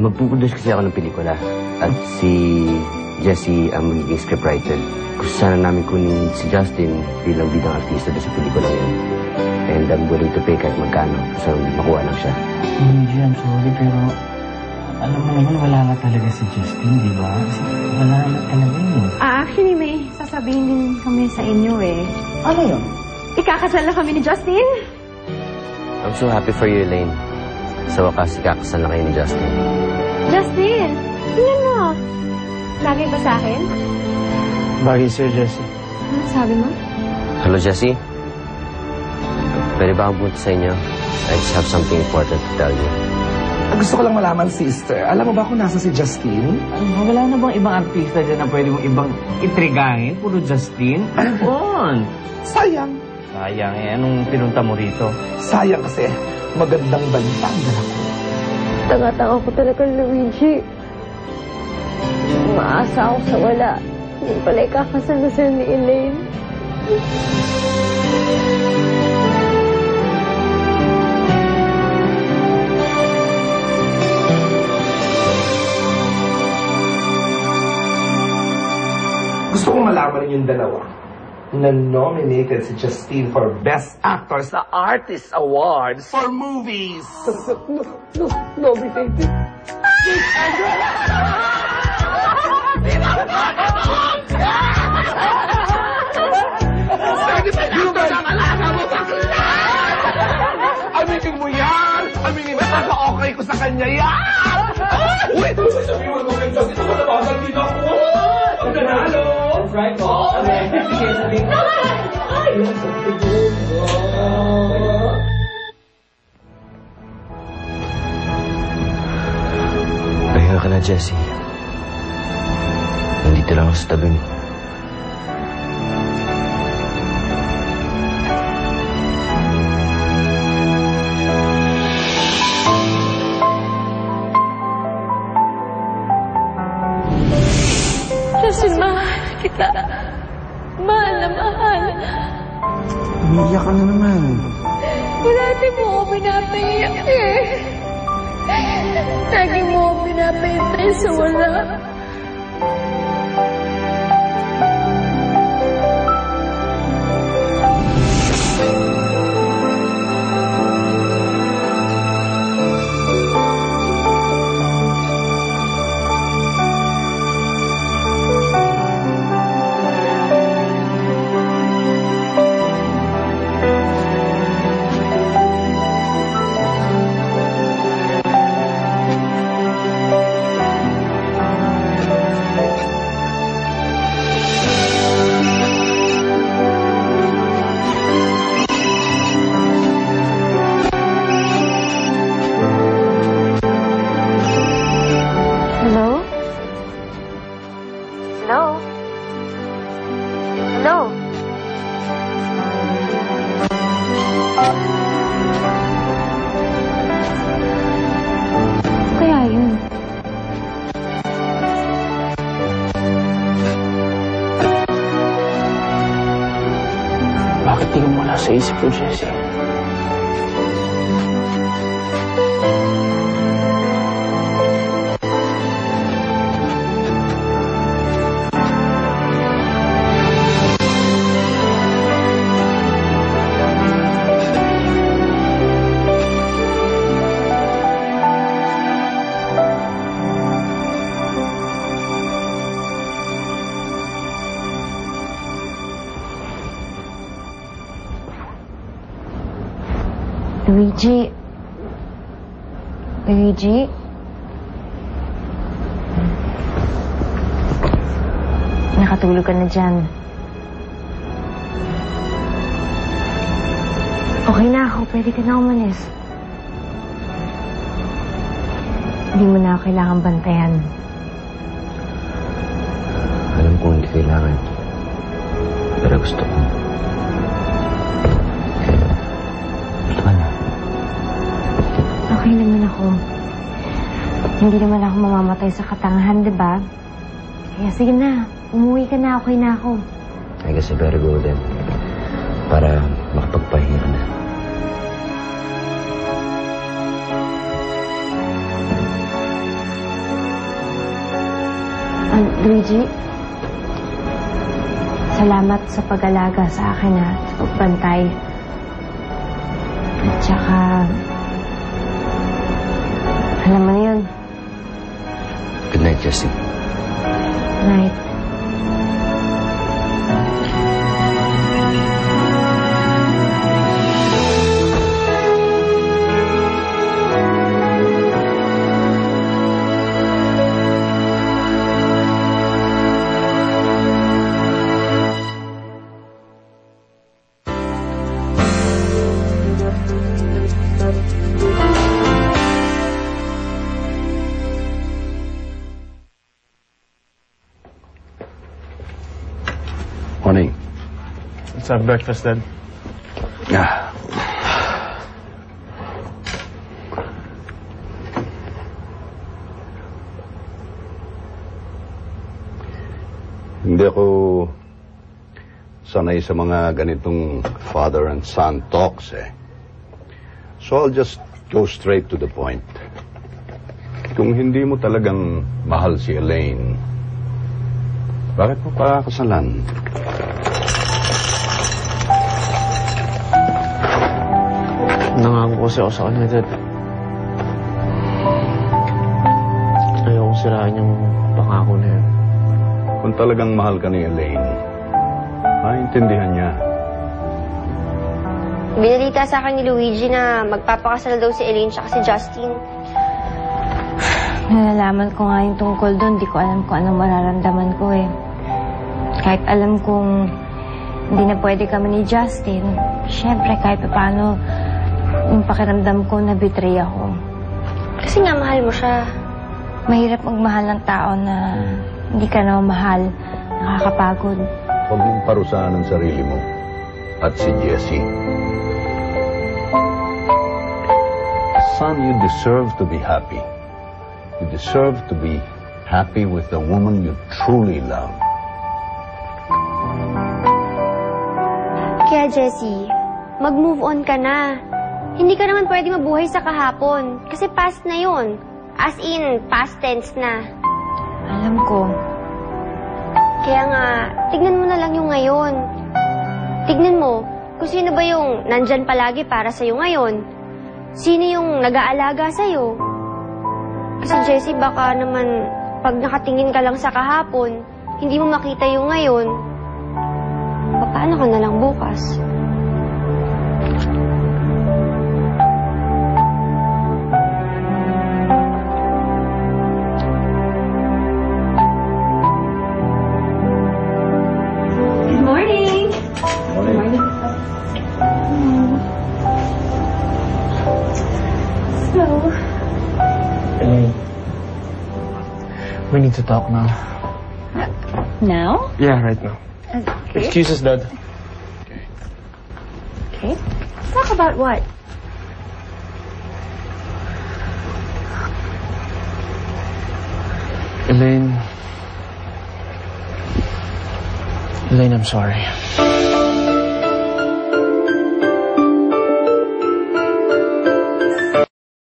Magpuproduce kasi ako ng pelikula. At si Jessie ang magiging scriptwriter. Gusto sana namin kunin si Justin bilang bidang artista sa pelikula yun. And I'm willing to pay kahit magkano. Gusto makuha lang siya. Hindi, I'm sorry, pero alam mo naman, wala nga talaga si Justin, di ba? Wala nga talaga yun. Actually, may sasabihin din kami sa inyo eh. Ano yun? Ikakasal na kami ni Justin. I'm so happy for you, Elaine. Sa wakas, ikakasal na kayo ni Justin. Justin, tingnan mo. Lagi ba sa akin? Bagay sa'yo, Jessie. Ano sabi mo? Hello, Jessie? Pwede ba akong punta sa inyo? I just have something important to tell you. Gusto ko lang malaman, sister. Alam mo ba kung nasa si Justin? Ano, wala na bang ibang artista dyan na pwede mong ibang itrigahin? Puro Justin? Ano? Sayang. Sayang eh. Anong pinunta mo rito? Sayang kasi magandang balita ang dala ko. Tanga-tanga ko talaga, Luigi. Umaasa ako sa wala. Hindi pala ikakasal na sa'yo ni Elaine. Gusto kong malaman rin yung dalawa na nominated si Justine for Best Actor sa Artist Awards for movies. Nominated. Aminin mo yan! Aminin mo, okay ko sa kanya yan! Uy! Sabi mo kay Justin, ako nabagal din ako! Ang nanalo! That's right, po. Sige, sabi ko. Pahinga ka na, Jessie. Nandito lang ako sa tabi mo. Justin, mahal kita. Mahal na mahal. Umiiyak ka na naman. Parati mo ako pinapahiyak eh. Lagi mo ako pinapahintay sa wala. Bakit di ka wala sa isip ko, Jessie? Luigi. Luigi? Nakatulog ka na dyan. Okay na ako. Pwede ka na umalis. Hindi mo na ako kailangan bantayan. Alam ko hindi kailangan. Pero gusto ko. Gusto ka na. Okay naman ako. Hindi naman ako mamamatay sa katangahan, di ba? Kaya sige na. Umuwi ka na. Okay na ako. I guess I better go then. Para makapagpahinga ka na. Luigi, salamat sa pag-alaga sa akin at sa pagbantay. At saka, alam mo na yun. Good night, Jessie. Night. Morning. Let's have breakfast, Dad. Ah. Hindi ako sanay sa mga ganitong father and son talks eh. So I'll just go straight to the point. Kung hindi mo talagang mahal si Elaine, bakit mo pa kasalan? Nangako kasi ako sa kanya, Dad. Ayokong sirain yung pangako na yun. Kung talagang mahal ka ni Elaine, maintindihan niya. Binalita sa akin ni Luigi na magpapakasal daw si Elaine tsaka si Justin. Nalalaman ko nga yung tungkol doon, di ko alam kung anong mararamdaman ko eh. Kahit alam kong hindi na pwede kami ni Justin, syempre kahit paano yung pakiramdam ko na betray ako. Kasi nga mahal mo siya. Mahirap magmahal ng tao na hindi ka na mahal, nakakapagod. Huwag mong parusahan ang sarili mo at si Jessie. Son, you deserve to be happy. You deserve to be happy with the woman you truly love. Kaya Jessie, mag-move on ka na. Hindi ka naman pwede mabuhay sa kahapon. Kasi past na yun. As in, past tense na. Alam ko. Kaya nga, tignan mo na lang yung ngayon. Tignan mo, kung sino ba yung nandyan palagi para sa'yo ngayon. Sino yung nag-aalaga sa'yo. Kasi Jessie, baka naman pag nakatingin ka lang sa kahapon, hindi mo makita yung ngayon. Paano ka na lang bukas? Good morning! Morning. So, Elaine, we need to talk now. now? Yeah, right now. Okay. Excuse us, Dad. Okay. Talk about what? Elaine, I'm sorry.